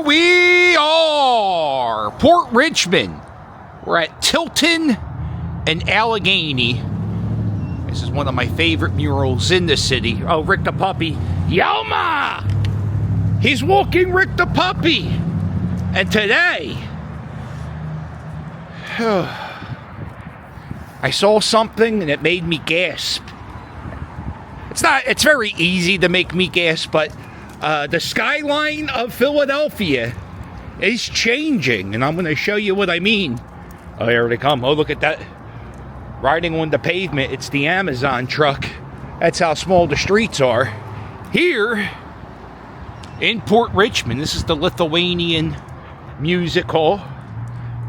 we are, Port Richmond. We're at Tilton and Allegheny. This is one of my favorite murals in the city. Oh, Rick the puppy. Yelma! He's walking Rick the puppy. And today, I saw something and it made me gasp. It's very easy to make me gasp, but the skyline of Philadelphia is changing, and I'm going to show you what I mean. Oh, here they come. Oh, look at that. Riding on the pavement, it's the Amazon truck. That's how small the streets are. Here in Port Richmond, this is the Lithuanian Music Hall.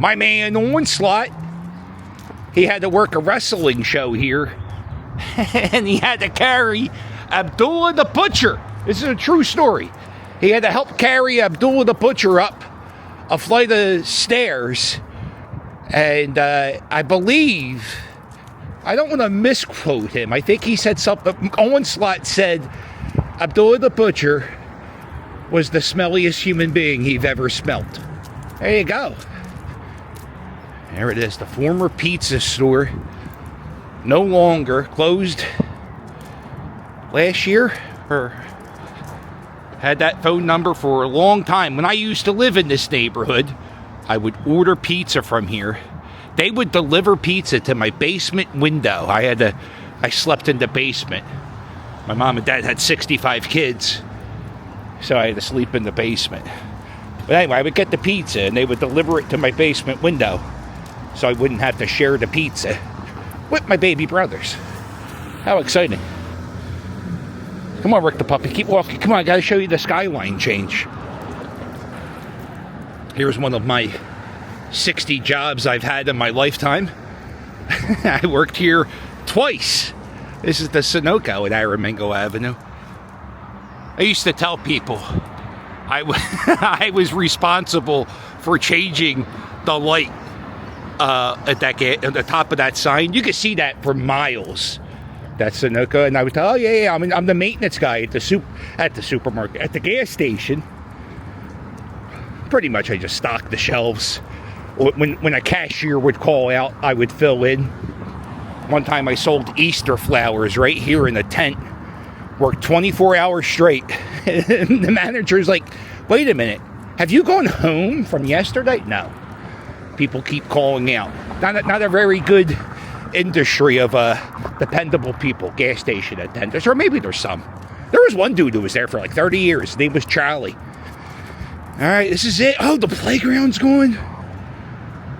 My man Onslaught, he had to work a wrestling show here, and he had to carry Abdullah the Butcher. This is a true story. He had to help carry Abdullah the Butcher up a flight of stairs. And I believe, I don't want to misquote him. I think he said something. Onslaught said Abdullah the Butcher was the smelliest human being he've ever smelt. There you go. There it is. The former pizza store. No longer, closed last year, or had that phone number for a long time. When I used to live in this neighborhood, I would order pizza from here. They would deliver pizza to my basement window. I slept in the basement. My mom and dad had 65 kids, so I had to sleep in the basement. But anyway, I would get the pizza and they would deliver it to my basement window, so I wouldn't have to share the pizza with my baby brothers. How exciting. Come on, Rick the puppy, keep walking. Come on, I gotta show you the skyline change. Here's one of my 60 jobs I've had in my lifetime. I worked here twice. This is the Sunoco at Aramingo Avenue. I used to tell people I was responsible for changing the light at the top of that sign. You could see that for miles. That's Sunoco, and I would tell, oh yeah, I'm the maintenance guy at the supermarket, at the gas station. Pretty much, I just stocked the shelves. When a cashier would call out, I would fill in. One time, I sold Easter flowers right here in a tent. Worked 24 hours straight. And the manager's like, "Wait a minute, have you gone home from yesterday?" No. People keep calling out. Not a very good industry of dependable people, gas station attendants, or maybe there's some. There was one dude who was there for like 30 years. His name was Charlie. All right, this is it. Oh, the playground's going.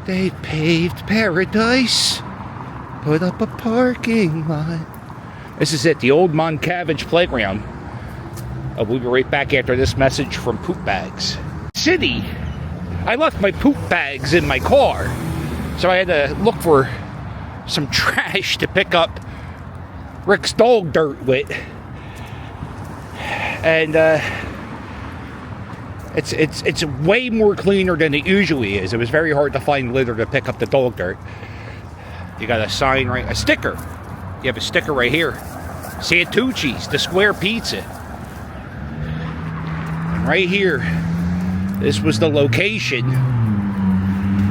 They paved paradise, put up a parking lot. This is it, the old Moncavage playground. We'll be right back after this message from Poop Bags. City. I left my poop bags in my car, so I had to look for some trash to pick up Rick's dog dirt with. And it's way more cleaner than it usually is. It was very hard to find litter to pick up the dog dirt. You got a sign, right? A sticker. You have a sticker right here. Santucci's, the square pizza. And right here, this was the location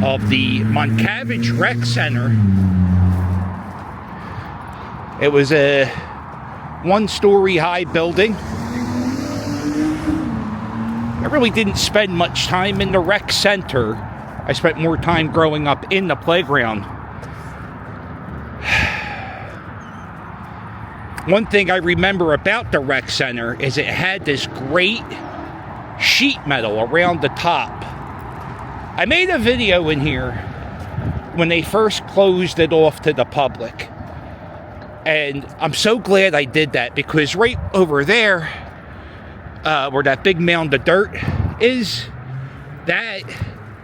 of the Moncavage Rec Center. It was a one-story high building. I really didn't spend much time in the rec center. I spent more time growing up in the playground. One thing I remember about the rec center is it had this great sheet metal around the top. I made a video in here when they first closed it off to the public. And I'm so glad I did that, because right over there, where that big mound of dirt is, that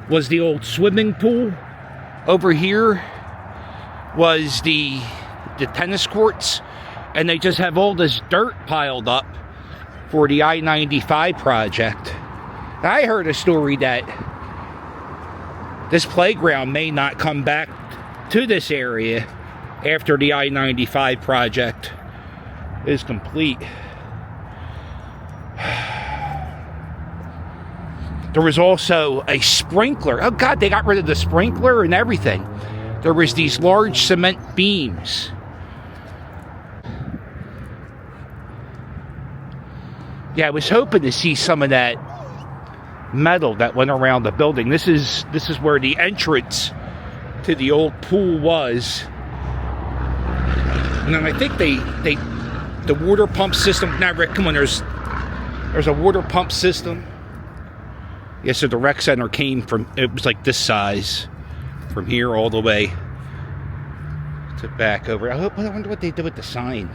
was the old swimming pool. Over here was the tennis courts, and they just have all this dirt piled up for the I-95 project. I heard a story that this playground may not come back to this area after the I-95 project is complete. There was also a sprinkler. Oh God, they got rid of the sprinkler and everything. There was these large cement beams. Yeah, I was hoping to see some of that metal that went around the building. This is where the entrance to the old pool was. And then I think the water pump system. Now, Rick, come on, there's a water pump system. Yeah, so the rec center came from, it was like this size, from here all the way to back over. I wonder what they did with the sign.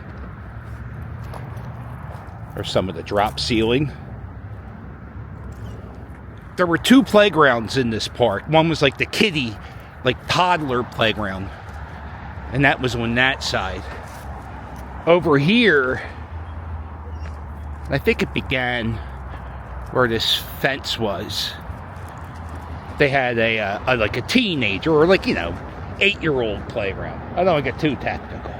Or some of the drop ceiling. There were 2 playgrounds in this park. One was like the kiddie, like toddler playground. And that was on that side. Over here, I think it began where this fence was. They had a like a teenager or like, 8-year-old playground. I don't want to get too technical.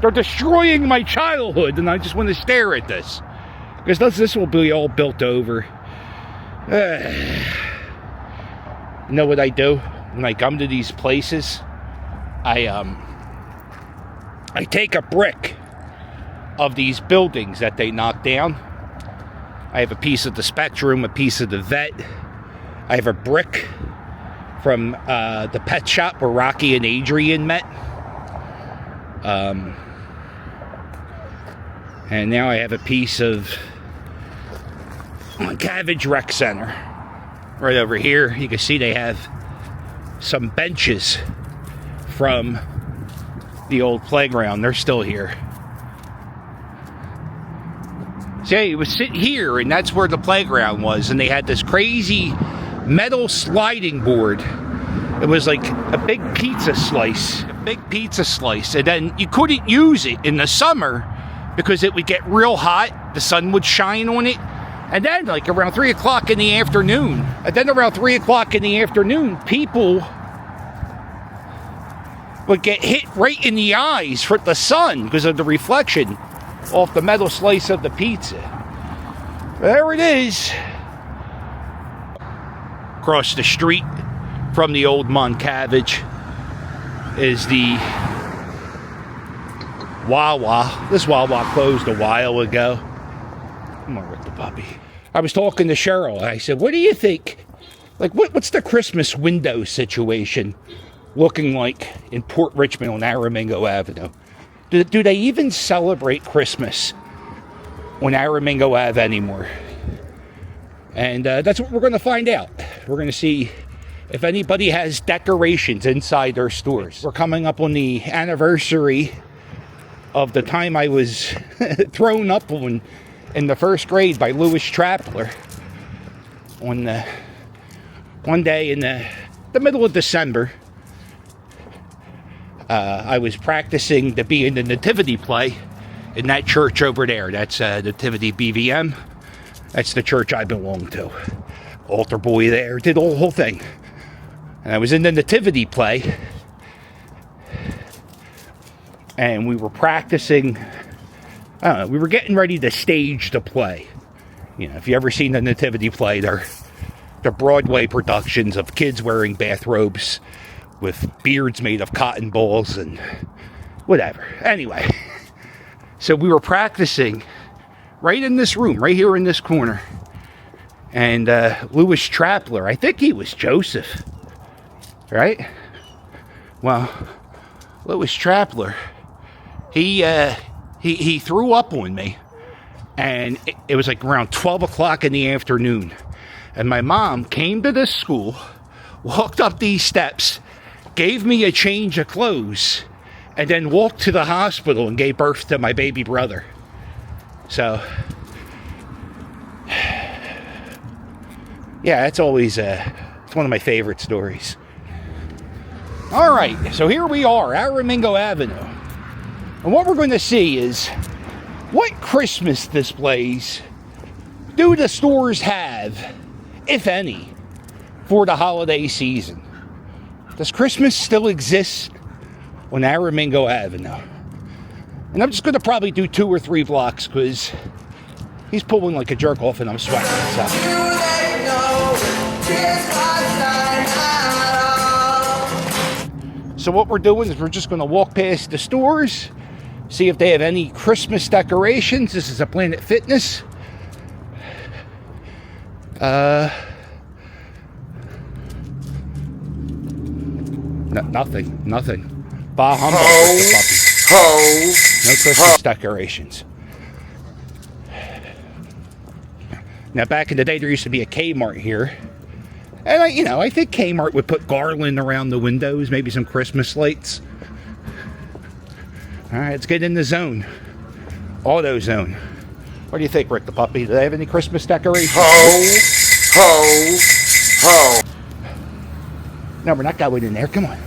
They're destroying my childhood, and I just want to stare at this. Because this will be all built over. You know what I do when I come to these places? I take a brick of these buildings that they knock down. I have a piece of the Spectrum, a piece of the Vet. I have a brick from the pet shop where Rocky and Adrian met. And now I have a piece of Cabbage Rec Center. Right over here, you can see they have some benches from the old playground. They're still here. See, it was sitting here, and that's where the playground was. And they had this crazy metal sliding board. It was like a big pizza slice. And then you couldn't use it in the summer because it would get real hot. The sun would shine on it. And then, like, around 3 o'clock in the afternoon, people would get hit right in the eyes from the sun because of the reflection off the metal slice of the pizza. There it is. Across the street from the old Moncavage is the Wawa. This Wawa closed a while ago. Come on, Rick the puppy. I was talking to Cheryl. I said, what do you think? Like, what's the Christmas window situation looking like in Port Richmond on Aramingo Avenue? Do they even celebrate Christmas on Aramingo Ave anymore? And that's what we're going to find out. We're going to see if anybody has decorations inside their stores. We're coming up on the anniversary of the time I was thrown up on in the first grade by Louis Trappler on one day in the middle of December. I was practicing to be in the nativity play in that church over there. That's Nativity BVM. That's the church I belong to. Altar boy there, did the whole thing. And I was in the nativity play. And we were practicing. We were getting ready to stage the play. You know, if you ever seen the nativity play, they're Broadway productions of kids wearing bathrobes with beards made of cotton balls and whatever. Anyway, so we were practicing right in this room, right here in this corner. And Louis Trappler, I think he was Joseph, right? Well, Louis Trappler, he threw up on me. And it was like around 12 o'clock in the afternoon. And my mom came to this school, walked up these steps, gave me a change of clothes, and then walked to the hospital and gave birth to my baby brother. So, yeah, that's always it's one of my favorite stories. All right, so here we are, Aramingo Avenue. And what we're going to see is, what Christmas displays do the stores have, if any, for the holiday season? Does Christmas still exist on Aramingo Avenue? And I'm just going to probably do 2 or 3 blocks because he's pulling like a jerk off and I'm sweating. So. So what we're doing is we're just going to walk past the stores, see if they have any Christmas decorations. This is a Planet Fitness. Nothing. Bah humbug with the puppy. No Christmas decorations. Now, back in the day, there used to be a Kmart here. And, I think Kmart would put garland around the windows, maybe some Christmas lights. All right, let's get in the zone. Auto zone. What do you think, Rick the puppy? Do they have any Christmas decorations? Ho. No, we're not going in there. Come on.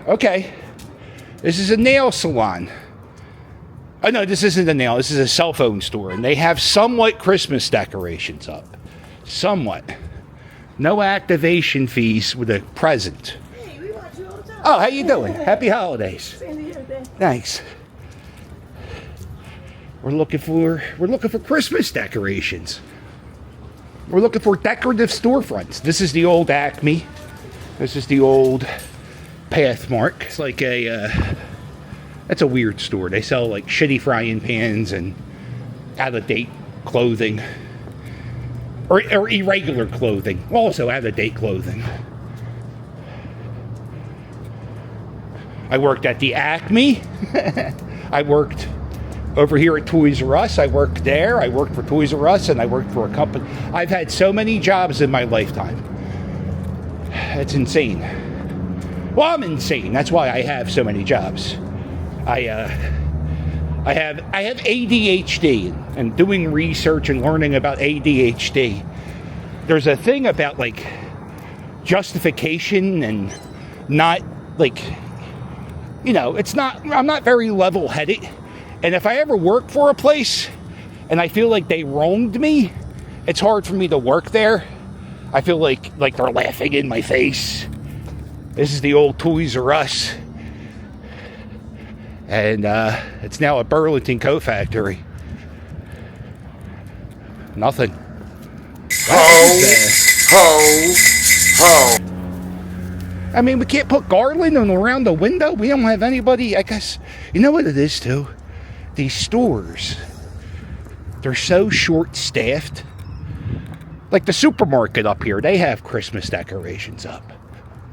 Okay. This is a nail salon. Oh, no, this isn't a nail. This is a cell phone store. And they have somewhat Christmas decorations up. Somewhat. No activation fees with a present. Hey, we watch you all the time. Oh, how you doing? Happy holidays. Same to you, Dan. Thanks. We're looking for Christmas decorations. We're looking for decorative storefronts. This is the old Acme. This is the old Pathmark. It's like that's a weird store. They sell like shitty frying pans and out-of-date clothing. Or irregular clothing. Also out-of-date clothing. I worked at the Acme. I worked over here at Toys R Us. I worked there. I worked for Toys R Us, and I worked for a company. I've had so many jobs in my lifetime. It's insane. Well, I'm insane. That's why I have so many jobs. I have ADHD, and doing research and learning about ADHD, there's a thing about like justification and not like, it's not, I'm not very level-headed. And if I ever work for a place and I feel like they wronged me, it's hard for me to work there. I feel like they're laughing in my face. This is the old Toys R Us. And it's now a Burlington co-factory. Nothing. Ho. I mean, we can't put garland around the window. We don't have anybody, I guess. You know what it is, too? These stores, they're so short-staffed. Like the supermarket up here, they have Christmas decorations up.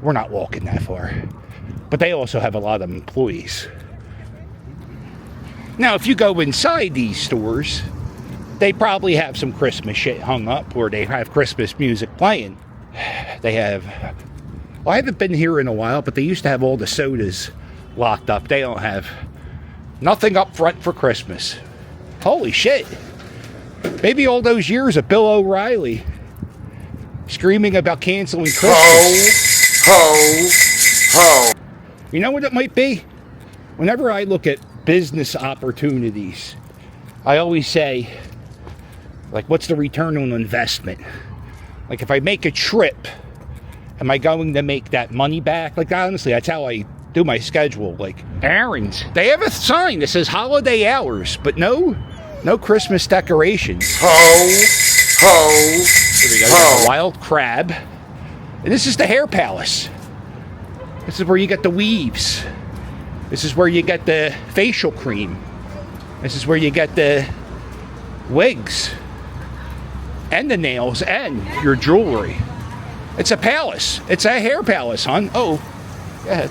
We're not walking that far. But they also have a lot of employees. Now, if you go inside these stores, they probably have some Christmas shit hung up, or they have Christmas music playing. They have... Well, I haven't been here in a while, but they used to have all the sodas locked up. They don't have nothing up front for Christmas. Holy shit. Maybe all those years of Bill O'Reilly screaming about canceling Christmas. Ho. You know what it might be? Whenever I look at business opportunities, I always say, like, what's the return on investment? Like, if I make a trip, am I going to make that money back? Like, honestly, that's how I do my schedule. Like, errands. They have a sign that says holiday hours, but no Christmas decorations. Ho. Here we go. There's a wild crab. And this is the hair palace. This is where you get the weaves. This is where you get the facial cream. This is where you get the wigs and the nails and your jewelry. It's a palace. It's a hair palace, hon. Oh, go ahead.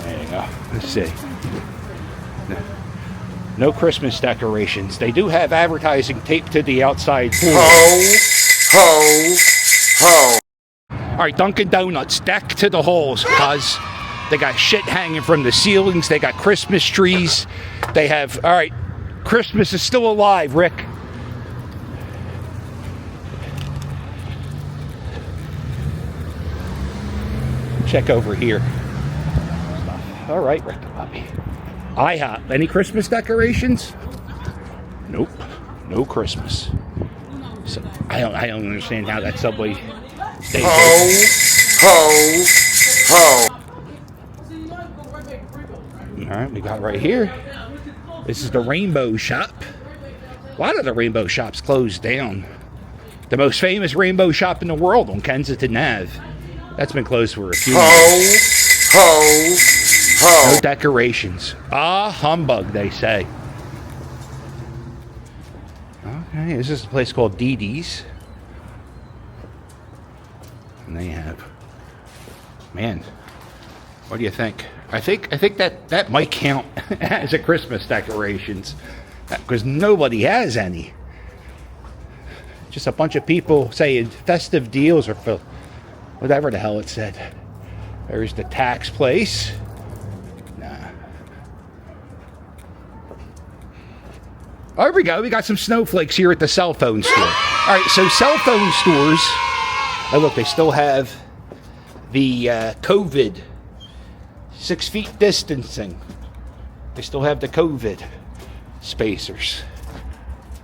There you go. Let's see. No Christmas decorations. They do have advertising taped to the outside door. Ho. All right, Dunkin' Donuts, deck to the halls, because they got shit hanging from the ceilings. They got Christmas trees. They have, all right, Christmas is still alive, Rick. Check over here. All right, Rick the puppy. IHOP, any Christmas decorations? Nope, no Christmas. So I don't understand how that Subway stays. Ho. All right, we got right here. This is the Rainbow Shop. A lot of the rainbow shops closed down. The most famous rainbow shop in the world on Kensington Ave. That's been closed for a few years. No decorations. Ah, humbug, they say. Okay, this is a place called Dee Dee's. And they have... Man, what do you think? I think that might count as a Christmas decorations. Because nobody has any. Just a bunch of people saying festive deals or whatever the hell it said. There's the tax place. Nah. Oh, here we go. We got some snowflakes here at the cell phone store. All right, so cell phone stores. Oh, look, they still have the COVID 6 feet distancing. They still have the COVID spacers.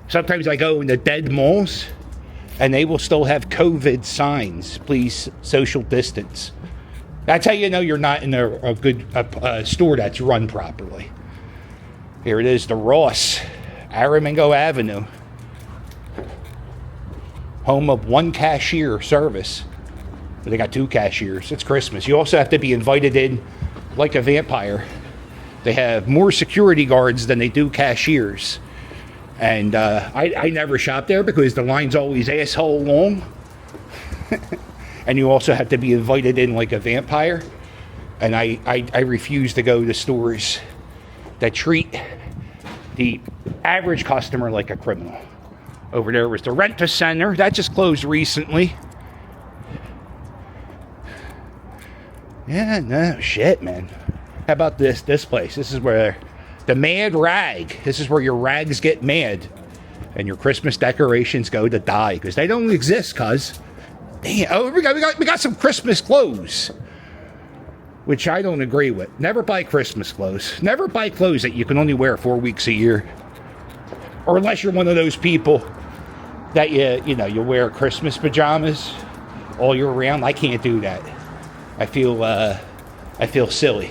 Sometimes I go in the dead malls and they will still have COVID signs. Please social distance. That's how you know you're not in a good store that's run properly. Here it is, the Ross, Aramingo Avenue. Home of one cashier service. But they got 2 cashiers. It's Christmas. You also have to be invited in like a vampire. They have more security guards than they do cashiers. And I never shop there because the line's always asshole long. And you also have to be invited in like a vampire. And I refuse to go to stores that treat the average customer like a criminal. Over there was the Rent-A-Center. That just closed recently. Yeah, no, shit, man. How about this place? This is where the Mad Rag. This is where your rags get mad. And your Christmas decorations go to die. Because they don't exist, cuz. Damn. Oh, we got some Christmas clothes. Which I don't agree with. Never buy Christmas clothes. Never buy clothes that you can only wear 4 weeks a year. Or unless you're one of those people that you wear Christmas pajamas all year round. I can't do that. I feel silly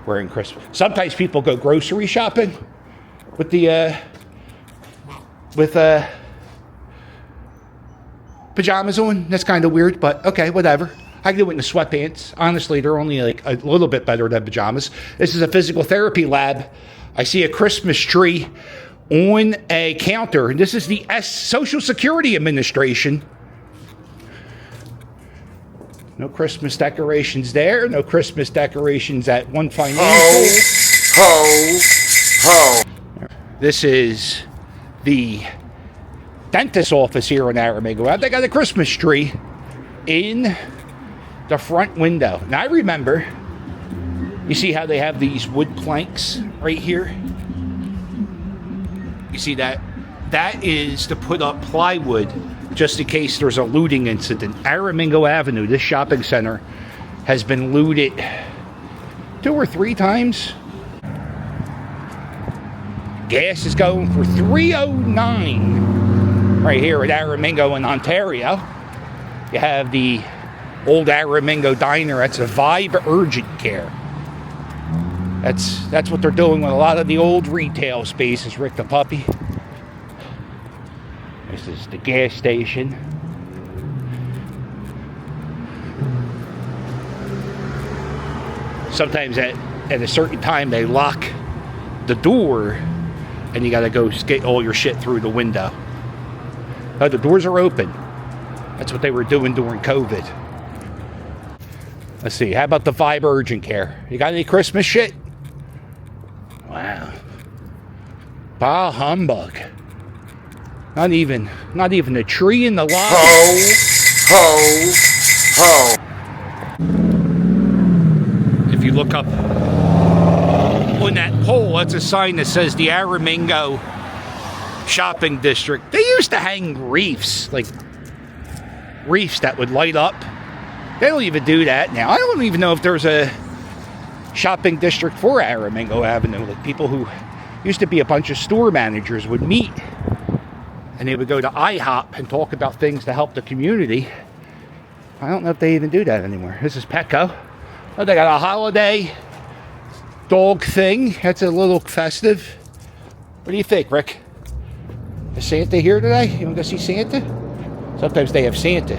wearing Christmas. Sometimes people go grocery shopping with pajamas on. That's kind of weird, but okay, whatever. I can do it in the sweatpants. Honestly, they're only like a little bit better than pajamas. This is a physical therapy lab. I see a Christmas tree on a counter. This is the Social Security Administration. No Christmas decorations there. No Christmas decorations at One Financial. Ho. This is the dentist's office here in Aramingo Ave. They got a Christmas tree in the front window. Now, I remember, you see how they have these wood planks right here? You see that? That is to put up plywood just in case there's a looting incident. Aramingo Avenue, this shopping center, has been looted 2 or 3 times. Gas is going for $3.09 right here at Aramingo in Ontario. You have the old Aramingo Diner. That's a Vibe Urgent Care. That's what they're doing with a lot of the old retail spaces, Rick the Puppy. This is the gas station. Sometimes at a certain time they lock the door and you gotta go get all your shit through the window. Oh, the doors are open. That's what they were doing during COVID. Let's see, how about the Vibe Urgent Care? You got any Christmas shit? Wow. Bah humbug. Not even a tree in the lot. Ho. If you look up on that pole, that's a sign that says the Aramingo Shopping District. They used to hang wreaths, like wreaths that would light up. They don't even do that now. I don't even know if there's a shopping district for Aramingo Avenue. Like people who used to be a bunch of store managers would meet and they would go to IHOP and talk about things to help the community. I don't know if they even do that anymore. This is Petco. Oh, they got a holiday dog thing. That's a little festive. What do you think, Rick? Is Santa here today? You want to go see Santa? Sometimes they have Santa.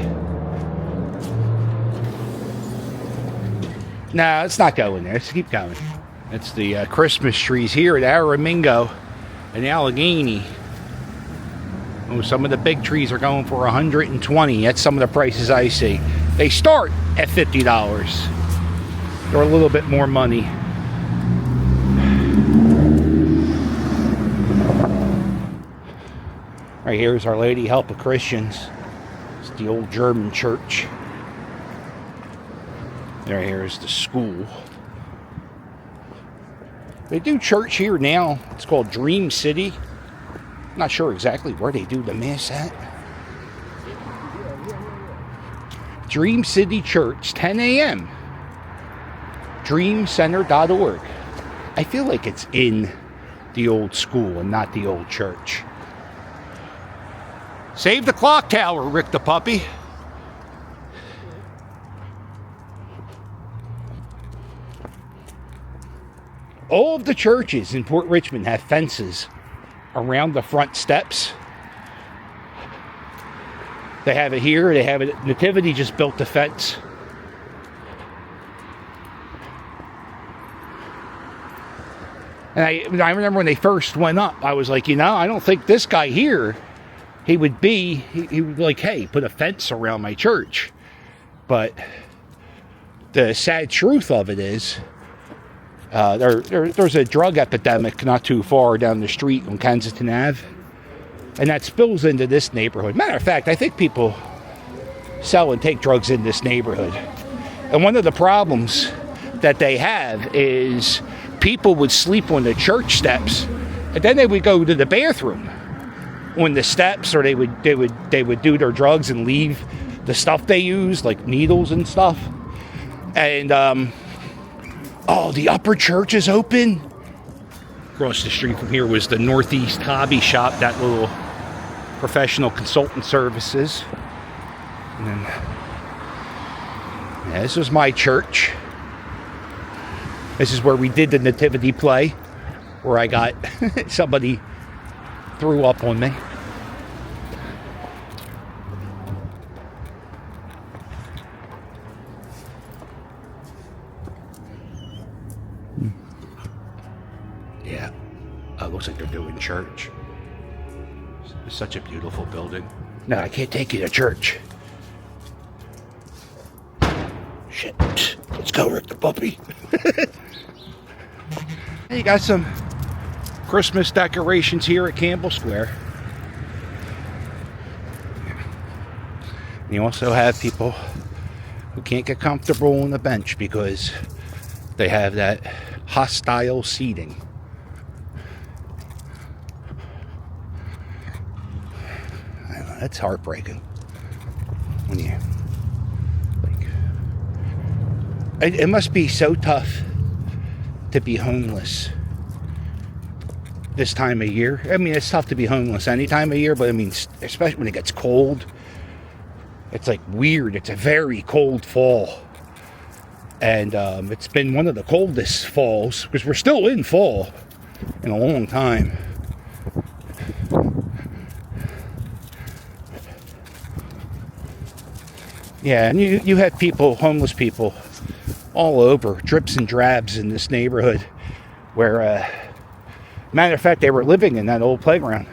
No, let's not go in there. Let's keep going. It's the Christmas trees here at Aramingo and Allegheny. Oh, some of the big trees are going for $120. That's some of the prices I see. They start at $50. They're a little bit more money. Right here is Our Lady Help of Christians. It's the old German church. Right here is the school. They do church here now. It's called Dream City. I'm not sure exactly where they do the mass at. Dream City Church, 10 a.m. dreamcenter.org. I feel like it's in the old school and not the old church. Save the clock tower, Rick the puppy. All of the churches in Port Richmond have fences around the front steps. They have it here. They have it. Nativity just built the fence. And I remember when they first went up, I was like, I don't think this guy here, he would be like, hey, put a fence around my church. But the sad truth of it is, there's a drug epidemic not too far down the street on Kensington Ave, and that spills into this neighborhood. Matter of fact, I think people sell and take drugs in this neighborhood. And one of the problems that they have is people would sleep on the church steps, and then they would go to the bathroom on the steps, or they would do their drugs and leave the stuff they use, like needles and stuff. And oh, the upper church is open. Across the street from here was the Northeast Hobby Shop, that little professional consultant services. And then, yeah, this was my church. This is where we did the nativity play, where I got somebody threw up on me. Yeah, looks like they're doing church. It's such a beautiful building. No, I can't take you to church. Shit. Let's go, Rick the puppy. You got some Christmas decorations here at Campbell Square. You also have people who can't get comfortable on the bench because they have that hostile seating. I know, that's heartbreaking when you it must be so tough to be homeless this time of year. I mean, it's tough to be homeless any time of year, but I mean, especially when it gets cold. It's like weird. It's a very cold fall. And it's been one of the coldest falls, because we're still in fall, in a long time. Yeah, and you have people, homeless people, all over, drips and drabs in this neighborhood, where, matter of fact, they were living in that old playground.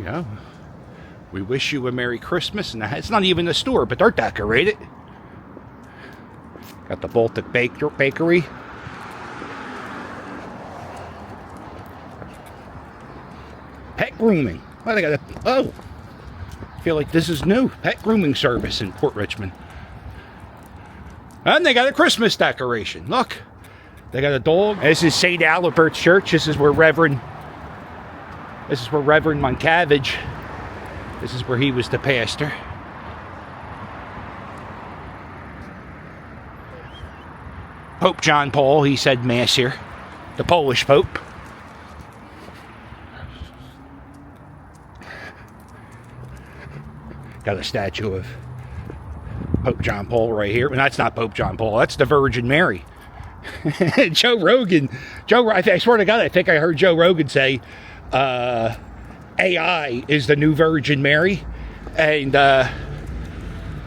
Yeah, we wish you a Merry Christmas, and it's not even a store, but they're decorated. Got the Baltic Bakery. Pet grooming. Well, they got a, oh, I feel like this is new. Pet grooming service in Port Richmond. And they got a Christmas decoration. Look, they got a dog. This is St. Alibert's Church. This is where Reverend Moncavage, this is where he was the pastor. Pope John Paul, he said mass here. The Polish Pope. Got a statue of Pope John Paul right here. And that's not Pope John Paul. That's the Virgin Mary. Joe Rogan. I swear to God, I think I heard Joe Rogan say AI is the new Virgin Mary. And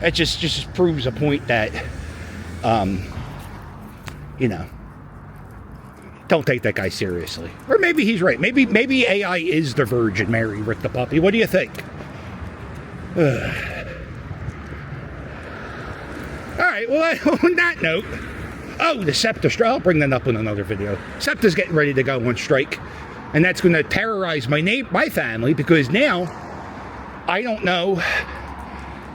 it just proves a point that, you know, don't take that guy seriously. Or maybe he's right. Maybe AI is the Virgin Mary, Rick the Puppy. What do you think? All right, well, on that note, the SEPTA strike. I'll bring that up in another video. SEPTA's getting ready to go on strike, and that's going to terrorize my family, because now I don't know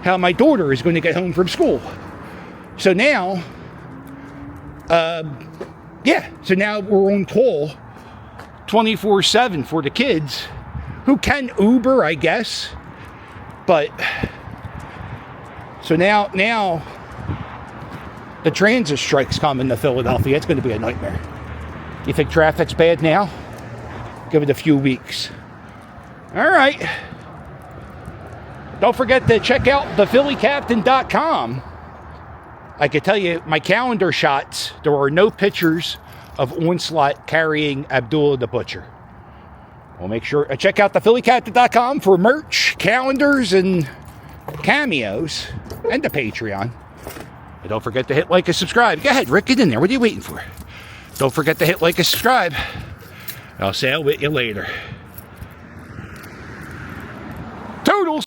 how my daughter is going to get home from school. So now, so now we're on call 24/7 for the kids, who can Uber, I guess. But so now the transit strike's coming to Philadelphia. It's going to be a nightmare. You think traffic's bad now? Give it a few weeks. All right. Don't forget to check out thephillycaptain.com. I can tell you, my calendar shots, there are no pictures of Onslaught carrying Abdullah the Butcher. Well, make sure check out thephillycaptain.com for merch, calendars, and cameos, and the Patreon. And don't forget to hit like and subscribe. Go ahead, Rick, get in there. What are you waiting for? Don't forget to hit like and subscribe. I'll say I'll with you later.